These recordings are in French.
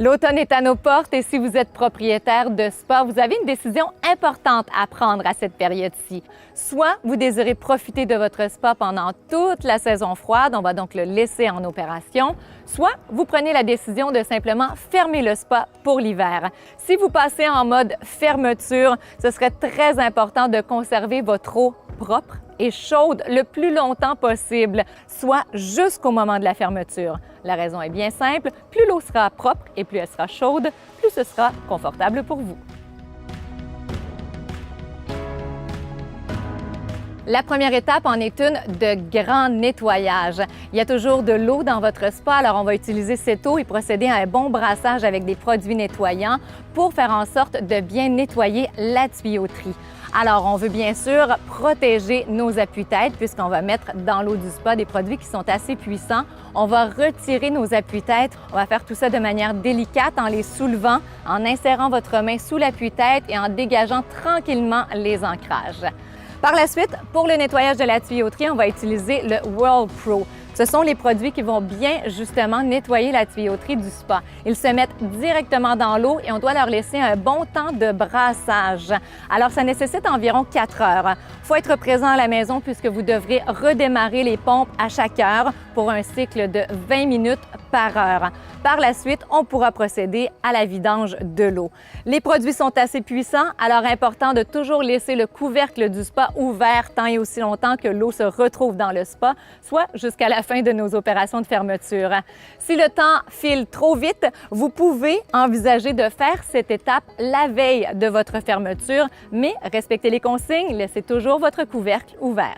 L'automne est à nos portes et si vous êtes propriétaire de spa, vous avez une décision importante à prendre à cette période-ci. Soit vous désirez profiter de votre spa pendant toute la saison froide, on va donc le laisser en opération, soit vous prenez la décision de simplement fermer le spa pour l'hiver. Si vous passez en mode fermeture, ce serait très important de conserver votre eau propre et chaude le plus longtemps possible, soit jusqu'au moment de la fermeture. La raison est bien simple, plus l'eau sera propre et plus elle sera chaude, plus ce sera confortable pour vous. La première étape en est une de grand nettoyage. Il y a toujours de l'eau dans votre spa, alors on va utiliser cette eau et procéder à un bon brassage avec des produits nettoyants pour faire en sorte de bien nettoyer la tuyauterie. Alors, on veut bien sûr protéger nos appuis-têtes puisqu'on va mettre dans l'eau du spa des produits qui sont assez puissants. On va retirer nos appuis-têtes. On va faire tout ça de manière délicate en les soulevant, en insérant votre main sous l'appui-tête et en dégageant tranquillement les ancrages. Par la suite, pour le nettoyage de la tuyauterie, on va utiliser le Whirlpro. Ce sont les produits qui vont bien justement nettoyer la tuyauterie du spa. Ils se mettent directement dans l'eau et on doit leur laisser un bon temps de brassage. Alors, ça nécessite environ 4 heures. Il faut être présent à la maison puisque vous devrez redémarrer les pompes à chaque heure pour un cycle de 20 minutes par heure. Par la suite, on pourra procéder à la vidange de l'eau. Les produits sont assez puissants, alors important de toujours laisser le couvercle du spa ouvert tant et aussi longtemps que l'eau se retrouve dans le spa, soit jusqu'à la fin de nos opérations de fermeture. Si le temps file trop vite, vous pouvez envisager de faire cette étape la veille de votre fermeture, mais respectez les consignes, laissez toujours votre couvercle ouvert.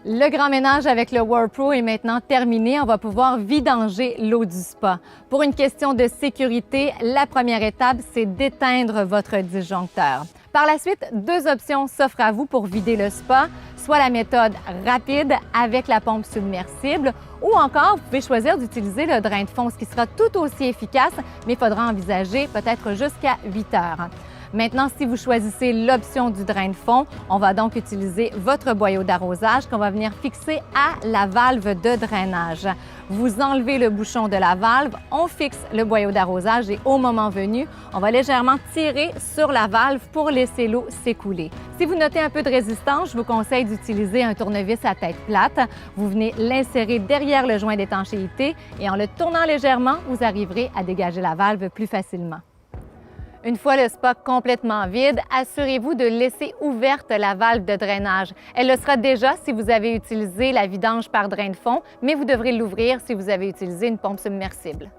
Le grand ménage avec le Whirlpro est maintenant terminé. On va pouvoir vidanger l'eau du spa. Pour une question de sécurité, la première étape, c'est d'éteindre votre disjoncteur. Par la suite, 2 options s'offrent à vous pour vider le spa, soit la méthode rapide avec la pompe submersible ou encore, vous pouvez choisir d'utiliser le drain de fond, ce qui sera tout aussi efficace, mais il faudra envisager peut-être jusqu'à 8 heures. Maintenant, si vous choisissez l'option du drain de fond, on va donc utiliser votre boyau d'arrosage qu'on va venir fixer à la valve de drainage. Vous enlevez le bouchon de la valve, on fixe le boyau d'arrosage et au moment venu, on va légèrement tirer sur la valve pour laisser l'eau s'écouler. Si vous notez un peu de résistance, je vous conseille d'utiliser un tournevis à tête plate. Vous venez l'insérer derrière le joint d'étanchéité et en le tournant légèrement, vous arriverez à dégager la valve plus facilement. Une fois le spa complètement vide, assurez-vous de laisser ouverte la valve de drainage. Elle le sera déjà si vous avez utilisé la vidange par drain de fond, mais vous devrez l'ouvrir si vous avez utilisé une pompe submersible.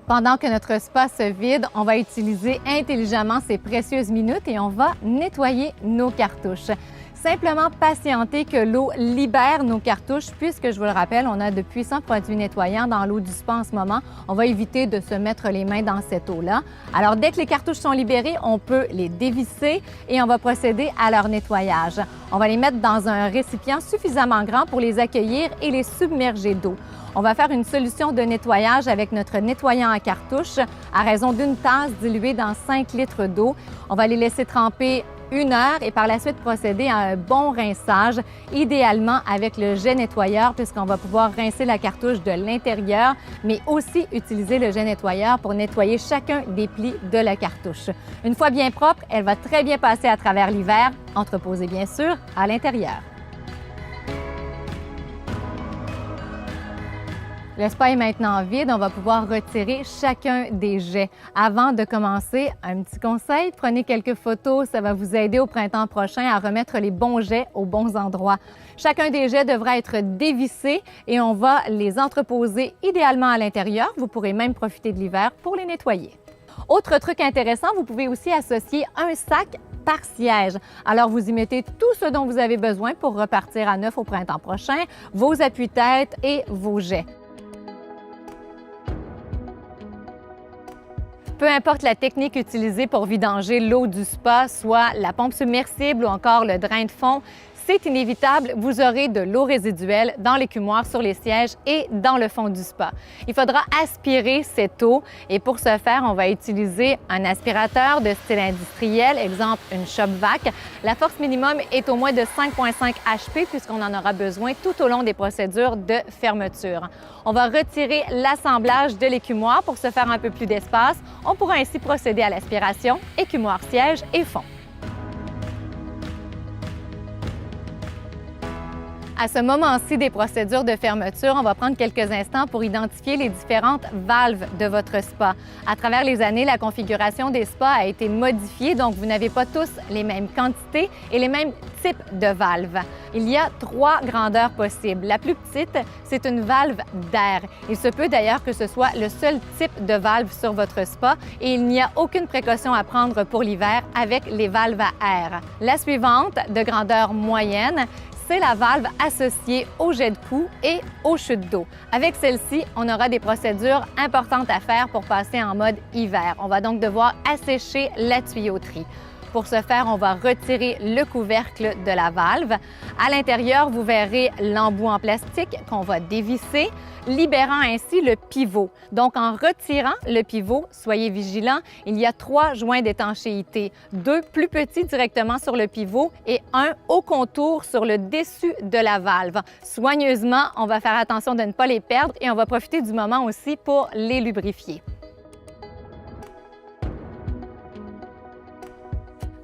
Pendant que notre spa se vide, on va utiliser intelligemment ces précieuses minutes et on va nettoyer nos cartouches. Simplement patienter que l'eau libère nos cartouches puisque, je vous le rappelle, on a de puissants produits nettoyants dans l'eau du spa en ce moment. On va éviter de se mettre les mains dans cette eau-là. Alors, dès que les cartouches sont libérées, on peut les dévisser et on va procéder à leur nettoyage. On va les mettre dans un récipient suffisamment grand pour les accueillir et les submerger d'eau. On va faire une solution de nettoyage avec notre nettoyant à cartouche à raison d'une tasse diluée dans 5 litres d'eau. On va les laisser tremper 1 heure et par la suite procéder à un bon rinçage, idéalement avec le jet nettoyeur puisqu'on va pouvoir rincer la cartouche de l'intérieur, mais aussi utiliser le jet nettoyeur pour nettoyer chacun des plis de la cartouche. Une fois bien propre, elle va très bien passer à travers l'hiver, entreposée bien sûr à l'intérieur. Le spa est maintenant vide, on va pouvoir retirer chacun des jets. Avant de commencer, un petit conseil, prenez quelques photos, ça va vous aider au printemps prochain à remettre les bons jets aux bons endroits. Chacun des jets devra être dévissé et on va les entreposer idéalement à l'intérieur. Vous pourrez même profiter de l'hiver pour les nettoyer. Autre truc intéressant, vous pouvez aussi associer un sac par siège. Alors, vous y mettez tout ce dont vous avez besoin pour repartir à neuf au printemps prochain, vos appuis-têtes et vos jets. Peu importe la technique utilisée pour vidanger l'eau du spa, soit la pompe submersible ou encore le drain de fond, c'est inévitable, vous aurez de l'eau résiduelle dans l'écumoire, sur les sièges et dans le fond du spa. Il faudra aspirer cette eau et pour ce faire, on va utiliser un aspirateur de style industriel, exemple une Shop-Vac. La force minimum est au moins de 5,5 HP puisqu'on en aura besoin tout au long des procédures de fermeture. On va retirer l'assemblage de l'écumoire pour se faire un peu plus d'espace. On pourra ainsi procéder à l'aspiration, écumoire, siège et fond. À ce moment-ci des procédures de fermeture, on va prendre quelques instants pour identifier les différentes valves de votre spa. À travers les années, la configuration des spas a été modifiée, donc vous n'avez pas tous les mêmes quantités et les mêmes types de valves. Il y a 3 grandeurs possibles. La plus petite, c'est une valve d'air. Il se peut d'ailleurs que ce soit le seul type de valve sur votre spa et il n'y a aucune précaution à prendre pour l'hiver avec les valves à air. La suivante, de grandeur moyenne, c'est la valve associée au jet de cou et aux chutes d'eau. Avec celle-ci, on aura des procédures importantes à faire pour passer en mode hiver. On va donc devoir assécher la tuyauterie. Pour ce faire, on va retirer le couvercle de la valve. À l'intérieur, vous verrez l'embout en plastique qu'on va dévisser, libérant ainsi le pivot. Donc, en retirant le pivot, soyez vigilants, il y a 3 joints d'étanchéité, 2 plus petits directement sur le pivot et 1 au contour sur le dessus de la valve. Soigneusement, on va faire attention de ne pas les perdre et on va profiter du moment aussi pour les lubrifier.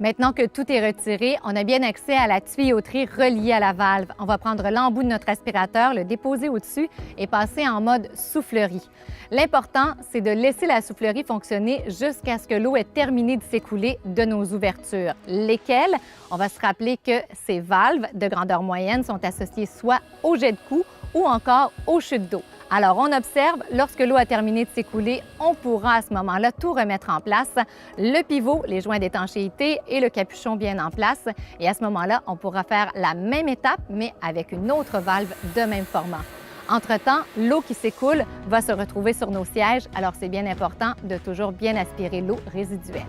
Maintenant que tout est retiré, on a bien accès à la tuyauterie reliée à la valve. On va prendre l'embout de notre aspirateur, le déposer au-dessus et passer en mode soufflerie. L'important, c'est de laisser la soufflerie fonctionner jusqu'à ce que l'eau ait terminé de s'écouler de nos ouvertures, lesquelles, on va se rappeler que ces valves de grandeur moyenne sont associées soit au jet de cou ou encore aux chutes d'eau. Alors, on observe, lorsque l'eau a terminé de s'écouler, on pourra à ce moment-là tout remettre en place, le pivot, les joints d'étanchéité et le capuchon bien en place. Et à ce moment-là, on pourra faire la même étape, mais avec une autre valve de même format. Entre-temps, l'eau qui s'écoule va se retrouver sur nos sièges, alors c'est bien important de toujours bien aspirer l'eau résiduelle.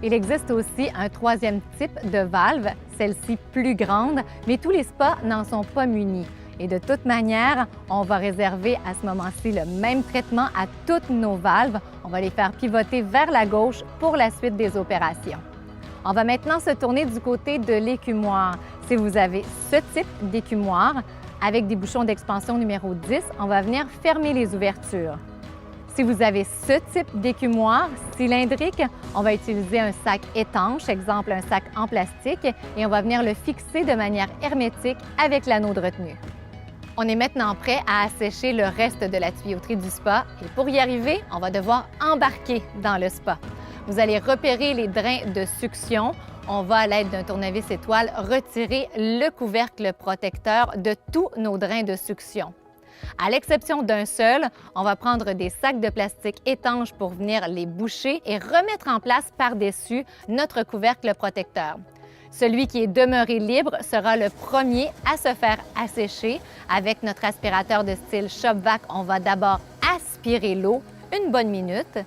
Il existe aussi un 3e type de valve, celle-ci plus grande, mais tous les spas n'en sont pas munis. Et de toute manière, on va réserver à ce moment-ci le même traitement à toutes nos valves. On va les faire pivoter vers la gauche pour la suite des opérations. On va maintenant se tourner du côté de l'écumoire. Si vous avez ce type d'écumoire, avec des bouchons d'expansion numéro 10, on va venir fermer les ouvertures. Si vous avez ce type d'écumoire cylindrique, on va utiliser un sac étanche, exemple un sac en plastique, et on va venir le fixer de manière hermétique avec l'anneau de retenue. On est maintenant prêt à assécher le reste de la tuyauterie du spa et pour y arriver, on va devoir embarquer dans le spa. Vous allez repérer les drains de succion. On va, à l'aide d'un tournevis étoile, retirer le couvercle protecteur de tous nos drains de succion. À l'exception d'un seul, on va prendre des sacs de plastique étanches pour venir les boucher et remettre en place par-dessus notre couvercle protecteur. Celui qui est demeuré libre sera le premier à se faire assécher. Avec notre aspirateur de style Shop-Vac, on va d'abord aspirer l'eau une bonne minute.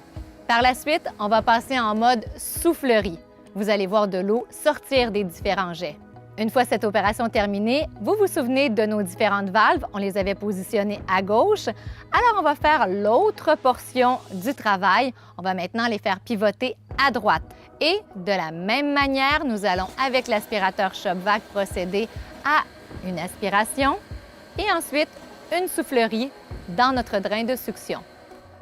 Par la suite, on va passer en mode soufflerie. Vous allez voir de l'eau sortir des différents jets. Une fois cette opération terminée, vous vous souvenez de nos différentes valves, on les avait positionnées à gauche. Alors, on va faire l'autre portion du travail. On va maintenant les faire pivoter à droite. Et de la même manière, nous allons, avec l'aspirateur Shop-Vac, procéder à une aspiration et ensuite une soufflerie dans notre drain de succion.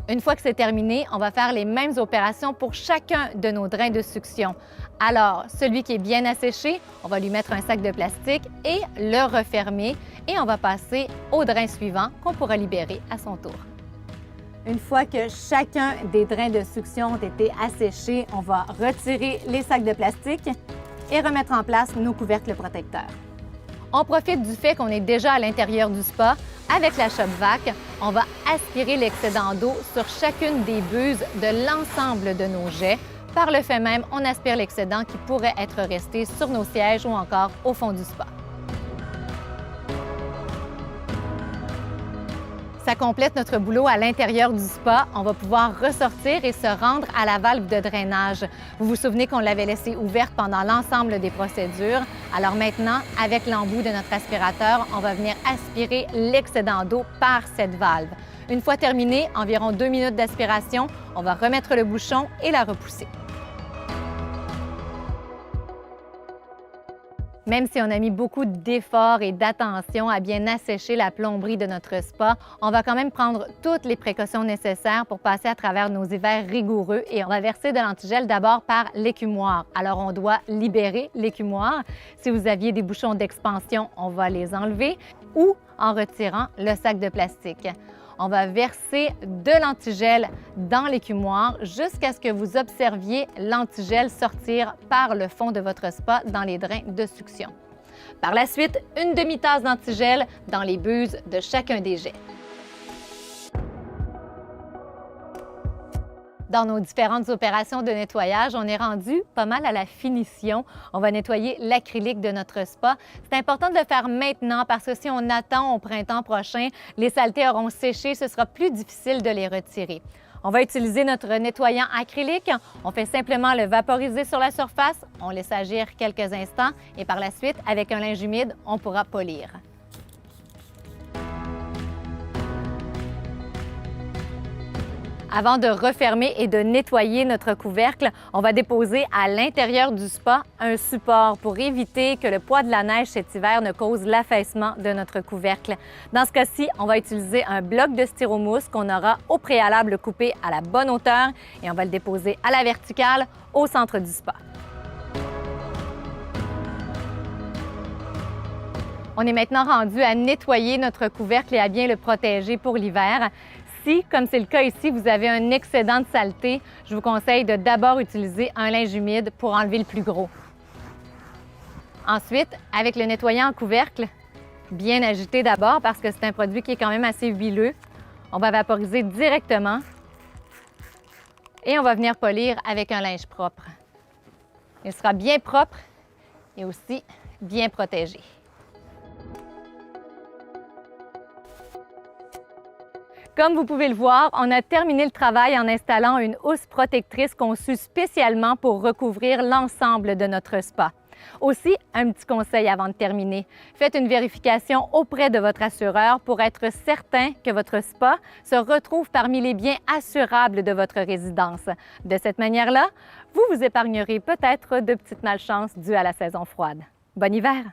Une fois que c'est terminé, on va faire les mêmes opérations pour chacun de nos drains de succion. Alors, celui qui est bien asséché, on va lui mettre un sac de plastique et le refermer et on va passer au drain suivant qu'on pourra libérer à son tour. Une fois que chacun des drains de succion ont été asséchés, on va retirer les sacs de plastique et remettre en place nos couvercles protecteurs. On profite du fait qu'on est déjà à l'intérieur du spa. Avec la Shop-Vac, on va aspirer l'excédent d'eau sur chacune des buses de l'ensemble de nos jets. Par le fait même, on aspire l'excédent qui pourrait être resté sur nos sièges ou encore au fond du spa. Ça complète notre boulot à l'intérieur du spa. On va pouvoir ressortir et se rendre à la valve de drainage. Vous vous souvenez qu'on l'avait laissée ouverte pendant l'ensemble des procédures. Alors maintenant, avec l'embout de notre aspirateur, on va venir aspirer l'excédent d'eau par cette valve. Une fois terminé, environ 2 minutes d'aspiration, on va remettre le bouchon et la repousser. Même si on a mis beaucoup d'efforts et d'attention à bien assécher la plomberie de notre spa, on va quand même prendre toutes les précautions nécessaires pour passer à travers nos hivers rigoureux et on va verser de l'antigel d'abord par l'écumoire. Alors, on doit libérer l'écumoire. Si vous aviez des bouchons d'expansion, on va les enlever ou en retirant le sac de plastique. On va verser de l'antigel dans l'écumoire jusqu'à ce que vous observiez l'antigel sortir par le fond de votre spa dans les drains de succion. Par la suite, une demi-tasse d'antigel dans les buses de chacun des jets. Dans nos différentes opérations de nettoyage, on est rendu pas mal à la finition. On va nettoyer l'acrylique de notre spa. C'est important de le faire maintenant parce que si on attend au printemps prochain, les saletés auront séché, ce sera plus difficile de les retirer. On va utiliser notre nettoyant acrylique. On fait simplement le vaporiser sur la surface, on laisse agir quelques instants et par la suite, avec un linge humide, on pourra polir. Avant de refermer et de nettoyer notre couvercle, on va déposer à l'intérieur du spa un support pour éviter que le poids de la neige cet hiver ne cause l'affaissement de notre couvercle. Dans ce cas-ci, on va utiliser un bloc de styromousse qu'on aura au préalable coupé à la bonne hauteur et on va le déposer à la verticale au centre du spa. On est maintenant rendu à nettoyer notre couvercle et à bien le protéger pour l'hiver. Si, comme c'est le cas ici, vous avez un excédent de saleté, je vous conseille de d'abord utiliser un linge humide pour enlever le plus gros. Ensuite, avec le nettoyant en couvercle, bien agité d'abord parce que c'est un produit qui est quand même assez huileux, on va vaporiser directement et on va venir polir avec un linge propre. Il sera bien propre et aussi bien protégé. Comme vous pouvez le voir, on a terminé le travail en installant une housse protectrice conçue spécialement pour recouvrir l'ensemble de notre spa. Aussi, un petit conseil avant de terminer. Faites une vérification auprès de votre assureur pour être certain que votre spa se retrouve parmi les biens assurables de votre résidence. De cette manière-là, vous vous épargnerez peut-être de petites malchances dues à la saison froide. Bon hiver!